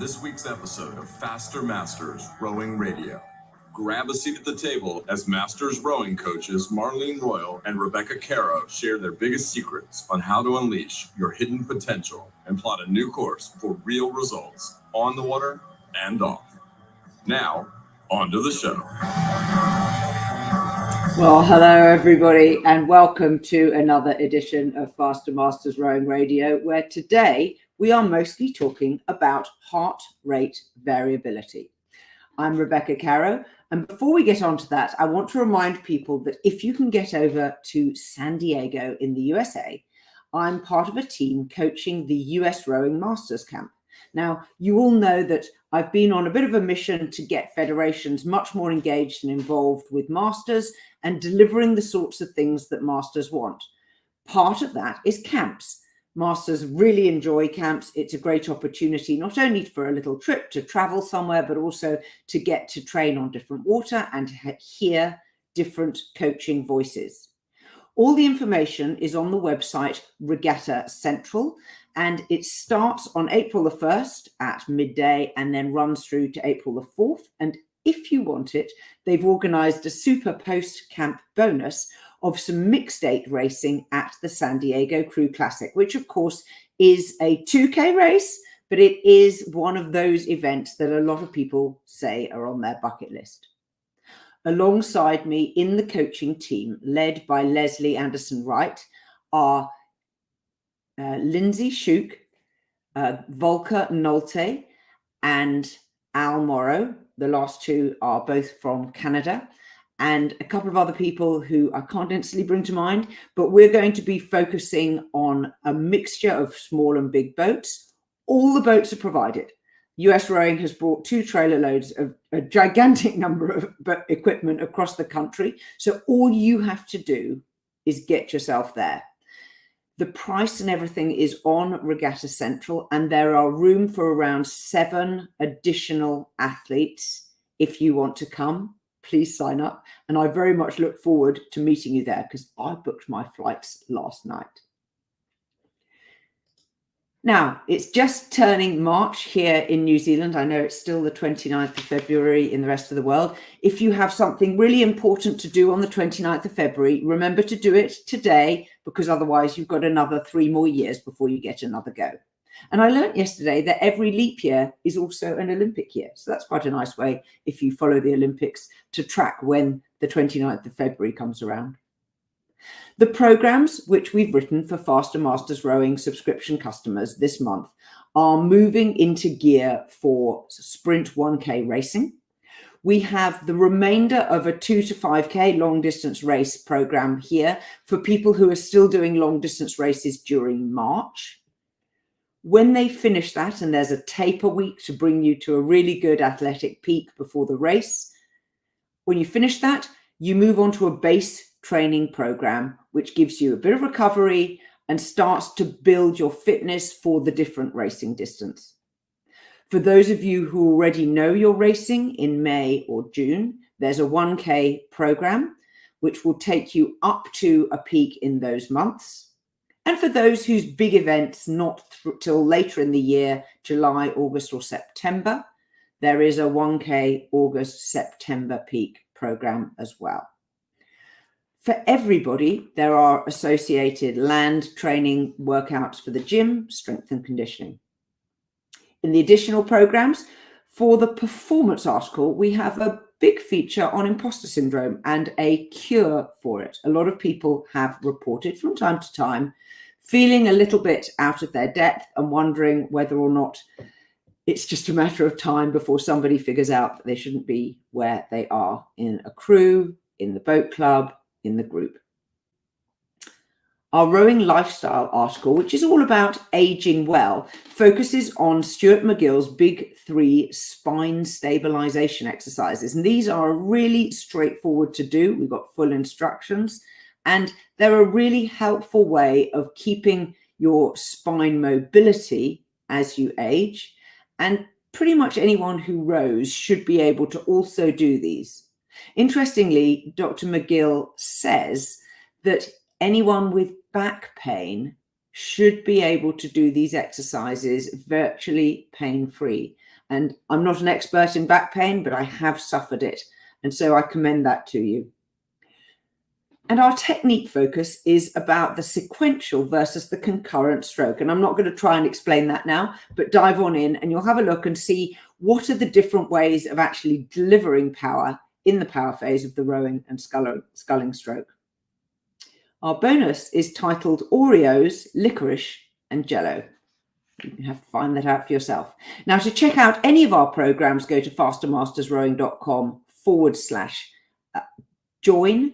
this week's episode of Faster Masters Rowing Radio. Grab a seat at the table as Masters rowing coaches Marlene Royal and Rebecca Caro share their biggest secrets on how to unleash your hidden potential and plot a new course for real results on the water and off. Now, on to the show. Well, hello everybody, and welcome to another edition of Faster Masters Rowing Radio, where today we are mostly talking about heart rate variability. I'm Rebecca Caro, and before we get on to that, I want to remind people that if you can get over to San Diego in the USA, I'm part of a team coaching the US Rowing Masters Camp. Now, you all know that I've been on a bit of a mission to get federations much more engaged and involved with masters and delivering the sorts of things that masters want. Part of that is camps. Masters really enjoy camps. It's a great opportunity, not only for a little trip to travel somewhere, but also to get to train on different water and to hear different coaching voices. All the information is on the website Regatta Central, and it starts on April the 1st at midday and then runs through to April the 4th. And if you want it, they've organised a super post-camp bonus of some mixed date racing at the San Diego Crew Classic, which of course is a 2K race, but it is one of those events that a lot of people say are on their bucket list. Alongside me in the coaching team, led by Leslie Anderson-Wright, are Lindsay Shuk, Volker Nolte, and Al Morrow. The last two are both from Canada, and a couple of other people who I can't instantly bring to mind, but we're going to be focusing on a mixture of small and big boats. All the boats are provided. US Rowing has brought 2 trailer loads of a gigantic number of equipment across the country. So all you have to do is get yourself there. The price and everything is on Regatta Central, and there are room for around 7 additional athletes. If you want to come, please sign up. And I very much look forward to meeting you there because I booked my flights last night. Now, it's just turning March here in New Zealand. I know it's still the 29th of February in the rest of the world. If you have something really important to do on the 29th of February, remember to do it today, because otherwise you've got another 3 more years before you get another go. And I learned yesterday that every leap year is also an Olympic year. So that's quite a nice way, if you follow the Olympics, to track when the 29th of February comes around. The programs which we've written for Faster Masters Rowing subscription customers this month are moving into gear for sprint 1K racing. We have the remainder of a 2 to 5K long distance race program here for people who are still doing long distance races during March. When they finish that, and there's a taper week to bring you to a really good athletic peak before the race, when you finish that, you move on to a base training program, which gives you a bit of recovery and starts to build your fitness for the different racing distance. For those of you who already know you're racing in May or June, there's a 1K program, which will take you up to a peak in those months. And for those whose big events not till later in the year, July, August or September, there is a 1K August-September peak program as well. For everybody, there are associated land training workouts for the gym, strength and conditioning. In the additional programs, for the performance article, we have a big feature on imposter syndrome and a cure for it. A lot of people have reported from time to time feeling a little bit out of their depth and wondering whether or not it's just a matter of time before somebody figures out that they shouldn't be where they are in a crew, in the boat club, in the group. Our rowing lifestyle article, which is all about aging well, focuses on Stuart McGill's big 3 spine stabilisation exercises. And these are really straightforward to do. We've got full instructions, and they're a really helpful way of keeping your spine mobility as you age. And pretty much anyone who rows should be able to also do these. Interestingly, Dr. McGill says that anyone with back pain should be able to do these exercises virtually pain-free. And I'm not an expert in back pain, but I have suffered it. And so I commend that to you. And our technique focus is about the sequential versus the concurrent stroke. And I'm not going to try and explain that now, but dive on in and you'll have a look and see what are the different ways of actually delivering power in the power phase of the rowing and sculling stroke. Our bonus is titled Oreos, Licorice and Jello. You have to find that out for yourself. Now, to check out any of our programs, go to fastermastersrowing.com/join.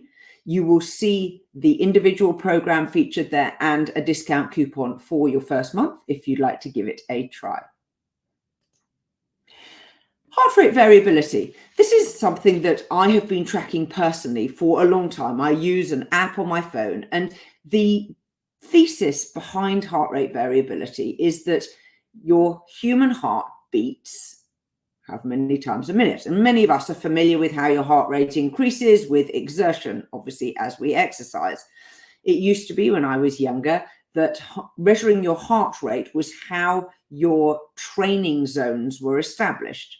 You will see the individual program featured there and a discount coupon for your first month if you'd like to give it a try. Heart rate variability. This is something that I have been tracking personally for a long time. I use an app on my phone, and the thesis behind heart rate variability is that your human heart beats how many times a minute. And many of us are familiar with how your heart rate increases with exertion, obviously, as we exercise. It used to be when I was younger that measuring your heart rate was how your training zones were established.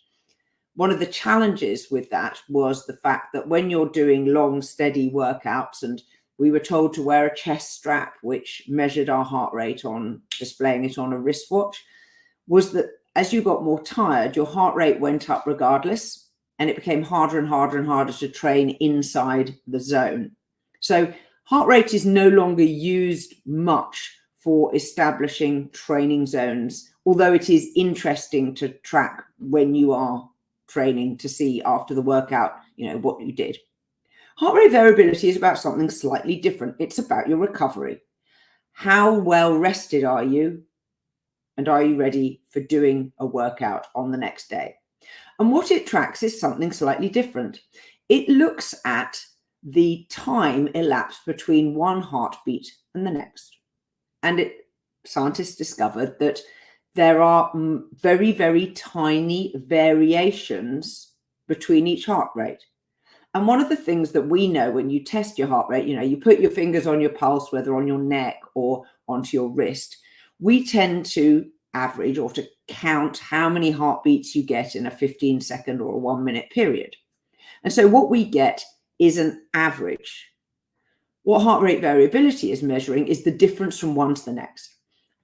One of the challenges with that was the fact that when you're doing long, steady workouts, and we were told to wear a chest strap, which measured our heart rate on displaying it on a wristwatch, was that as you got more tired, your heart rate went up regardless, and it became harder and harder and harder to train inside the zone. So heart rate is no longer used much for establishing training zones, although it is interesting to track when you are training to see after the workout, what you did. Heart rate variability is about something slightly different. It's about your recovery. How well rested are you? And are you ready for doing a workout on the next day? And what it tracks is something slightly different. It looks at the time elapsed between one heartbeat and the next. And scientists discovered that there are very, very tiny variations between each heart rate. And one of the things that we know when you test your heart rate, you put your fingers on your pulse, whether on your neck or onto your wrist, we tend to average or to count how many heartbeats you get in a 15-second or a 1-minute period. And so what we get is an average. What heart rate variability is measuring is the difference from one to the next.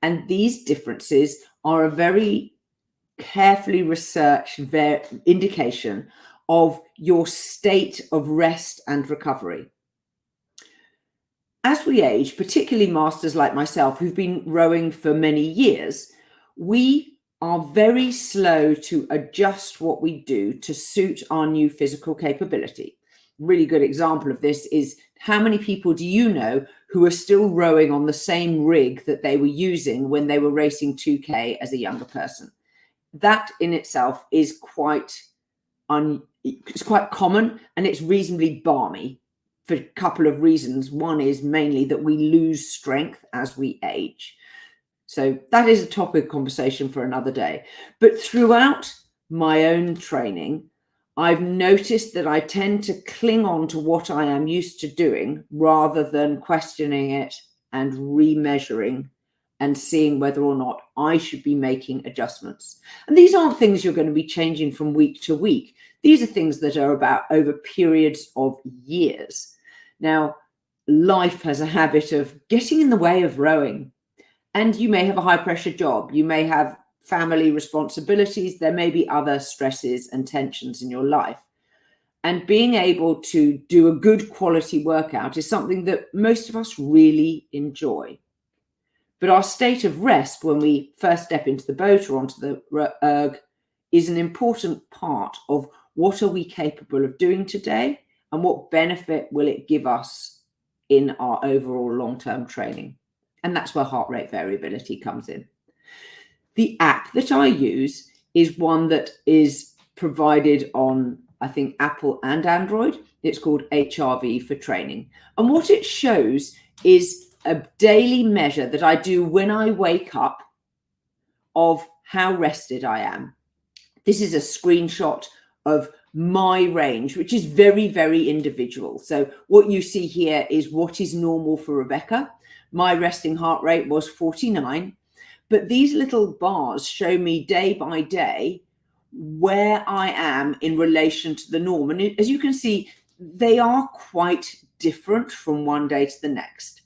And these differences are a very carefully researched indication of your state of rest and recovery. As we age, particularly masters like myself, who've been rowing for many years, we are very slow to adjust what we do to suit our new physical capability. Really good example of this is how many people do you know who are still rowing on the same rig that they were using when they were racing 2K as a younger person? That in itself is quite common, and it's reasonably balmy for a couple of reasons. One is mainly that we lose strength as we age. So that is a topic of conversation for another day. But throughout my own training, I've noticed that I tend to cling on to what I am used to doing rather than questioning it and remeasuring and seeing whether or not I should be making adjustments. And these aren't things you're going to be changing from week to week. These are things that are about over periods of years. Now, life has a habit of getting in the way of rowing. And you may have a high pressure job. You may have family responsibilities. There may be other stresses and tensions in your life. And being able to do a good quality workout is something that most of us really enjoy. But our state of rest when we first step into the boat or onto the erg is an important part of what are we capable of doing today and what benefit will it give us in our overall long-term training. And that's where heart rate variability comes in. The app that I use is one that is provided on, I think, Apple and Android. It's called HRV for training. And what it shows is a daily measure that I do when I wake up of how rested I am. This is a screenshot of my range, which is very, very individual. So what you see here is what is normal for Rebecca. My resting heart rate was 49, but these little bars show me day by day where I am in relation to the norm. And as you can see, they are quite different from one day to the next.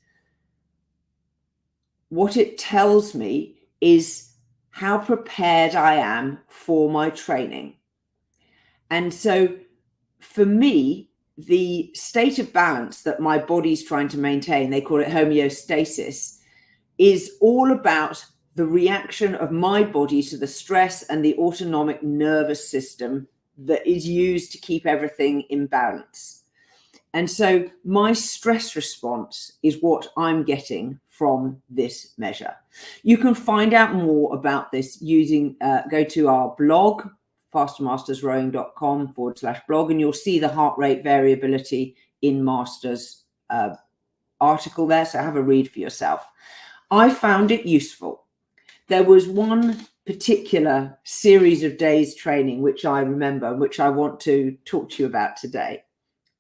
What it tells me is how prepared I am for my training. And so for me, the state of balance that my body's trying to maintain, they call it homeostasis, is all about the reaction of my body to the stress and the autonomic nervous system that is used to keep everything in balance. And so my stress response is what I'm getting from this measure. You can find out more about this using, go to our blog, fastermastersrowing.com/blog, and you'll see the heart rate variability in Masters article there. So have a read for yourself. I found it useful. There was one particular series of days training, which I remember, which I want to talk to you about today.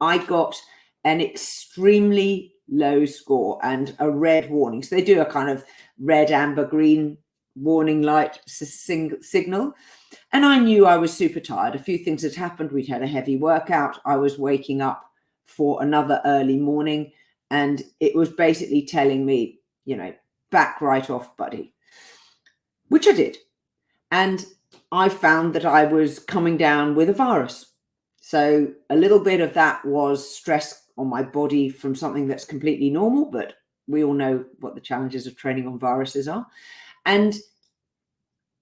I got an extremely low score and a red warning. So they do a kind of red, amber, green warning light signal. And I knew I was super tired. A few things had happened. We'd had a heavy workout. I was waking up for another early morning. And it was basically telling me, back right off, buddy, which I did. And I found that I was coming down with a virus. So a little bit of that was stress on my body from something that's completely normal, but we all know what the challenges of training on viruses are. And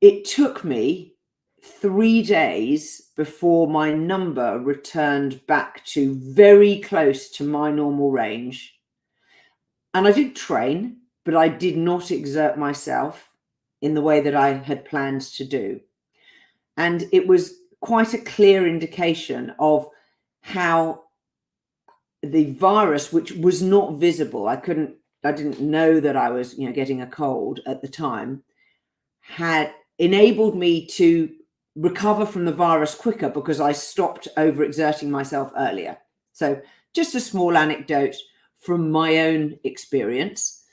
it took me 3 days before my number returned back to very close to my normal range. And I did train, but I did not exert myself in the way that I had planned to do. And it was quite a clear indication of how the virus, which was not visible, I didn't know that I was, getting a cold at the time, had enabled me to recover from the virus quicker because I stopped overexerting myself earlier. So just a small anecdote from my own experience.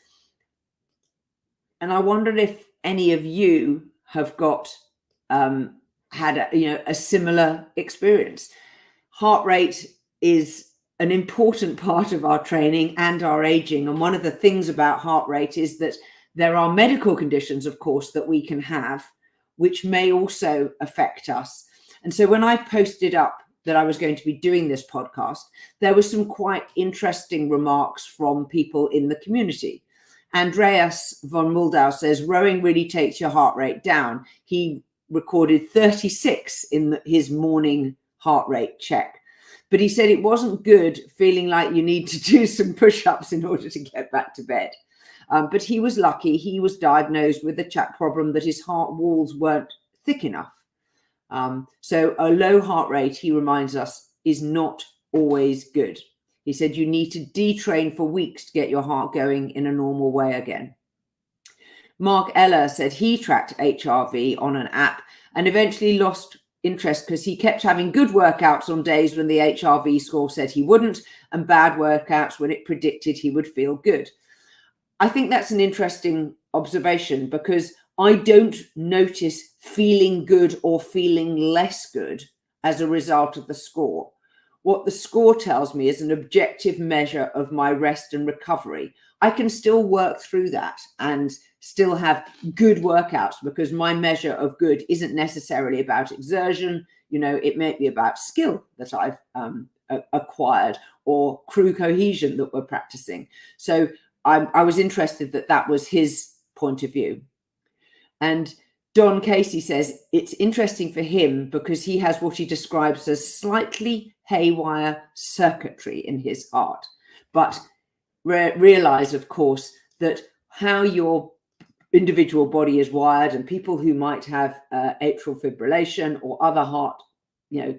And I wondered if any of you have got had a similar experience. Heart rate is an important part of our training and our aging. And one of the things about heart rate is that there are medical conditions, of course, that we can have, which may also affect us. And so when I posted up that I was going to be doing this podcast, there were some quite interesting remarks from people in the community. Andreas von Muldau says, rowing really takes your heart rate down. He recorded 36 in his morning heart rate check. But he said it wasn't good feeling like you need to do some push-ups in order to get back to bed. But he was lucky. He was diagnosed with the chap problem that his heart walls weren't thick enough. So a low heart rate, he reminds us, is not always good. He said you need to detrain for weeks to get your heart going in a normal way again. Mark Eller said he tracked HRV on an app and eventually lost interest because he kept having good workouts on days when the HRV score said he wouldn't, and bad workouts when it predicted he would feel good. I think that's an interesting observation because I don't notice feeling good or feeling less good as a result of the score. What the score tells me is an objective measure of my rest and recovery. I can still work through that and still have good workouts because my measure of good isn't necessarily about exertion. It may be about skill that I've acquired or crew cohesion that we're practicing. So I was interested that was his point of view. And Don Casey says it's interesting for him because he has what he describes as slightly haywire circuitry in his heart. But realize, of course, that how your individual body is wired, and people who might have atrial fibrillation or other heart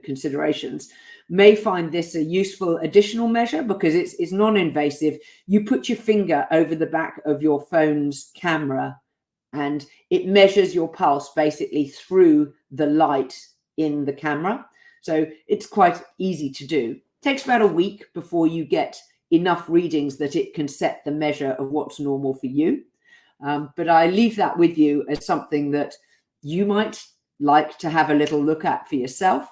considerations may find this a useful additional measure because it's non-invasive. You put your finger over the back of your phone's camera and it measures your pulse basically through the light in the camera. So it's quite easy to do. It takes about a week before you get enough readings that it can set the measure of what's normal for you. But I leave that with you as something that you might like to have a little look at for yourself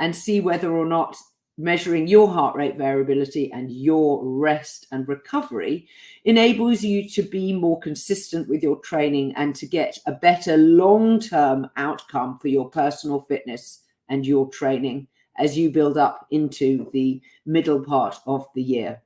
and see whether or not measuring your heart rate variability and your rest and recovery enables you to be more consistent with your training and to get a better long-term outcome for your personal fitness and your training as you build up into the middle part of the year.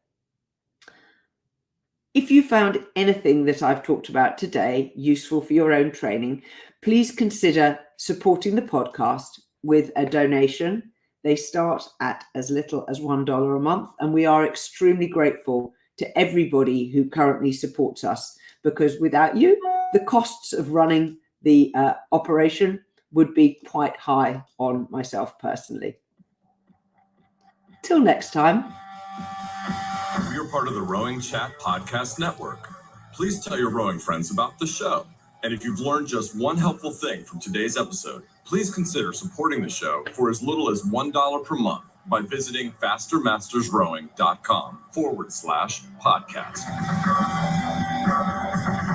If you found anything that I've talked about today useful for your own training, please consider supporting the podcast with a donation. They start at as little as $1 a month, and we are extremely grateful to everybody who currently supports us, because without you, the costs of running the operation would be quite high on myself personally. Till next time. We are part of the Rowing Chat Podcast Network. Please tell your rowing friends about the show. And if you've learned just one helpful thing from today's episode, please consider supporting the show for as little as $1 per month by visiting fastermastersrowing.com/podcast.